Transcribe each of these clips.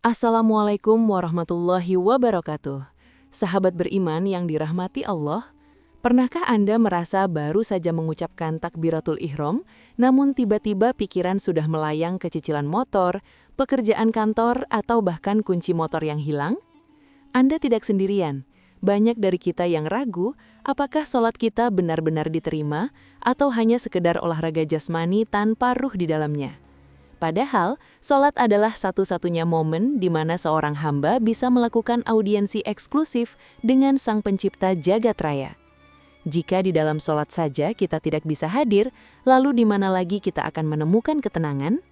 Assalamualaikum warahmatullahi wabarakatuh. Sahabat beriman yang dirahmati Allah, pernahkah Anda merasa baru saja mengucapkan takbiratul ihram, namun tiba-tiba pikiran sudah melayang ke cicilan motor, pekerjaan kantor, atau bahkan kunci motor yang hilang? Anda tidak sendirian. Banyak dari kita yang ragu apakah sholat kita benar-benar diterima atau hanya sekedar olahraga jasmani tanpa ruh di dalamnya. Padahal, sholat adalah satu-satunya momen di mana seorang hamba bisa melakukan audiensi eksklusif dengan Sang Pencipta jagat raya. Jika di dalam sholat saja kita tidak bisa hadir, lalu di mana lagi kita akan menemukan ketenangan?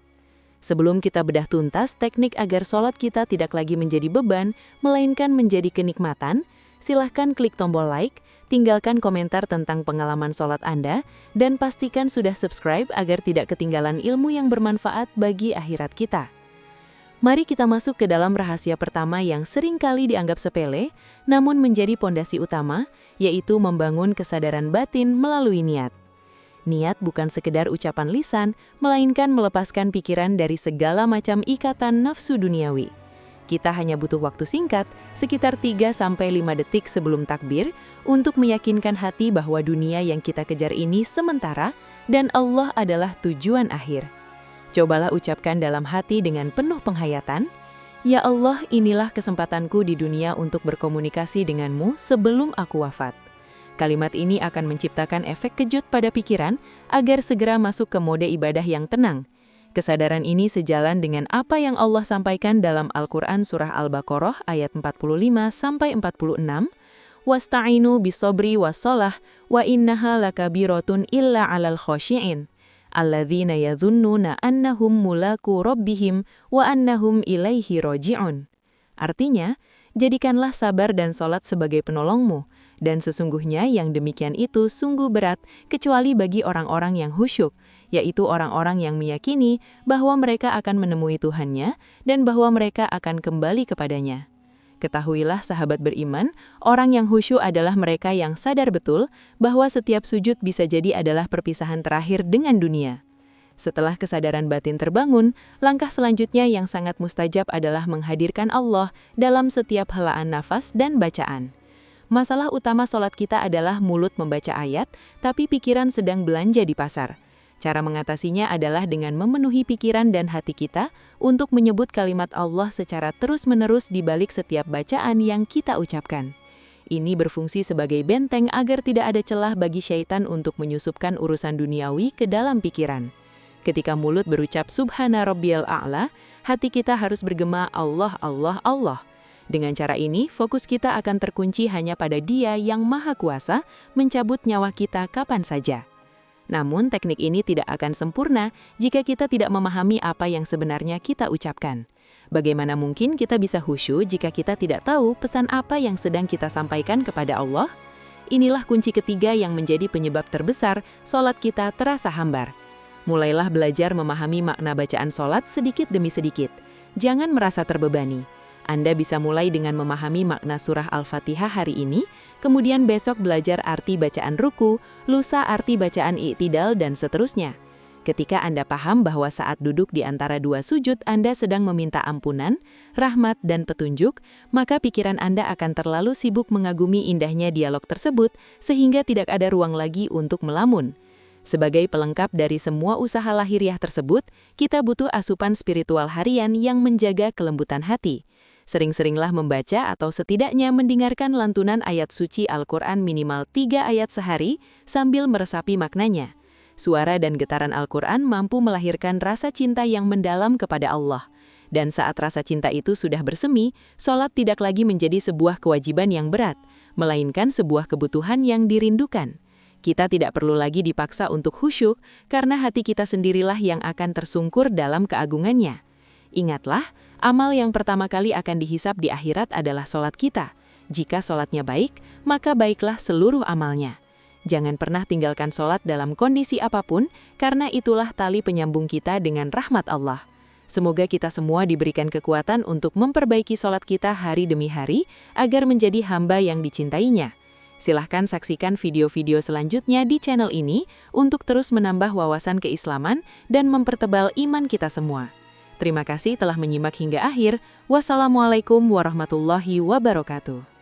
Sebelum kita bedah tuntas teknik agar sholat kita tidak lagi menjadi beban, melainkan menjadi kenikmatan, silahkan klik tombol like, tinggalkan komentar tentang pengalaman sholat Anda, dan pastikan sudah subscribe agar tidak ketinggalan ilmu yang bermanfaat bagi akhirat kita. Mari kita masuk ke dalam rahasia pertama yang seringkali dianggap sepele, namun menjadi pondasi utama, yaitu membangun kesadaran batin melalui niat. Niat bukan sekedar ucapan lisan, melainkan melepaskan pikiran dari segala macam ikatan nafsu duniawi. Kita hanya butuh waktu singkat, sekitar 3-5 detik sebelum takbir, untuk meyakinkan hati bahwa dunia yang kita kejar ini sementara dan Allah adalah tujuan akhir. Cobalah ucapkan dalam hati dengan penuh penghayatan, "Ya Allah, inilah kesempatanku di dunia untuk berkomunikasi denganmu sebelum aku wafat." Kalimat ini akan menciptakan efek kejut pada pikiran agar segera masuk ke mode ibadah yang tenang. Kesadaran ini sejalan dengan apa yang Allah sampaikan dalam Al-Quran Surah Al-Baqarah ayat 45-46, "Wasta'inu bisobri wassalah wa innaha lakabiratun illa 'alal khosyi'in, alladzina yadhunnuna annahum mulaku rabbihim wa annahum ilaihi roji'un." Artinya, jadikanlah sabar dan sholat sebagai penolongmu, dan sesungguhnya yang demikian itu sungguh berat kecuali bagi orang-orang yang khusyuk, yaitu orang-orang yang meyakini bahwa mereka akan menemui Tuhannya dan bahwa mereka akan kembali kepadanya. Ketahuilah sahabat beriman, orang yang khusyuk adalah mereka yang sadar betul bahwa setiap sujud bisa jadi adalah perpisahan terakhir dengan dunia. Setelah kesadaran batin terbangun, langkah selanjutnya yang sangat mustajab adalah menghadirkan Allah dalam setiap helaan nafas dan bacaan. Masalah utama sholat kita adalah mulut membaca ayat, tapi pikiran sedang belanja di pasar. Cara mengatasinya adalah dengan memenuhi pikiran dan hati kita untuk menyebut kalimat Allah secara terus-menerus di balik setiap bacaan yang kita ucapkan. Ini berfungsi sebagai benteng agar tidak ada celah bagi syaitan untuk menyusupkan urusan duniawi ke dalam pikiran. Ketika mulut berucap Subhana Rabbiyal A'la, hati kita harus bergema Allah, Allah, Allah. Dengan cara ini, fokus kita akan terkunci hanya pada Dia yang Maha Kuasa mencabut nyawa kita kapan saja. Namun, teknik ini tidak akan sempurna jika kita tidak memahami apa yang sebenarnya kita ucapkan. Bagaimana mungkin kita bisa khusyuk jika kita tidak tahu pesan apa yang sedang kita sampaikan kepada Allah? Inilah kunci ketiga yang menjadi penyebab terbesar sholat kita terasa hambar. Mulailah belajar memahami makna bacaan sholat sedikit demi sedikit. Jangan merasa terbebani. Anda bisa mulai dengan memahami makna surah Al-Fatihah hari ini, kemudian besok belajar arti bacaan ruku, lusa arti bacaan i'tidal, dan seterusnya. Ketika Anda paham bahwa saat duduk di antara dua sujud Anda sedang meminta ampunan, rahmat, dan petunjuk, maka pikiran Anda akan terlalu sibuk mengagumi indahnya dialog tersebut, sehingga tidak ada ruang lagi untuk melamun. Sebagai pelengkap dari semua usaha lahiriah tersebut, kita butuh asupan spiritual harian yang menjaga kelembutan hati. Sering-seringlah membaca atau setidaknya mendengarkan lantunan ayat suci Al-Quran minimal 3 ayat sehari sambil meresapi maknanya. Suara dan getaran Al-Quran mampu melahirkan rasa cinta yang mendalam kepada Allah. Dan saat rasa cinta itu sudah bersemi, sholat tidak lagi menjadi sebuah kewajiban yang berat, melainkan sebuah kebutuhan yang dirindukan. Kita tidak perlu lagi dipaksa untuk khusyuk, karena hati kita sendirilah yang akan tersungkur dalam keagungannya. Ingatlah, amal yang pertama kali akan dihisap di akhirat adalah sholat kita. Jika sholatnya baik, maka baiklah seluruh amalnya. Jangan pernah tinggalkan sholat dalam kondisi apapun, karena itulah tali penyambung kita dengan rahmat Allah. Semoga kita semua diberikan kekuatan untuk memperbaiki sholat kita hari demi hari, agar menjadi hamba yang dicintainya. Silahkan saksikan video-video selanjutnya di channel ini untuk terus menambah wawasan keislaman dan mempertebal iman kita semua. Terima kasih telah menyimak hingga akhir. Wassalamualaikum warahmatullahi wabarakatuh.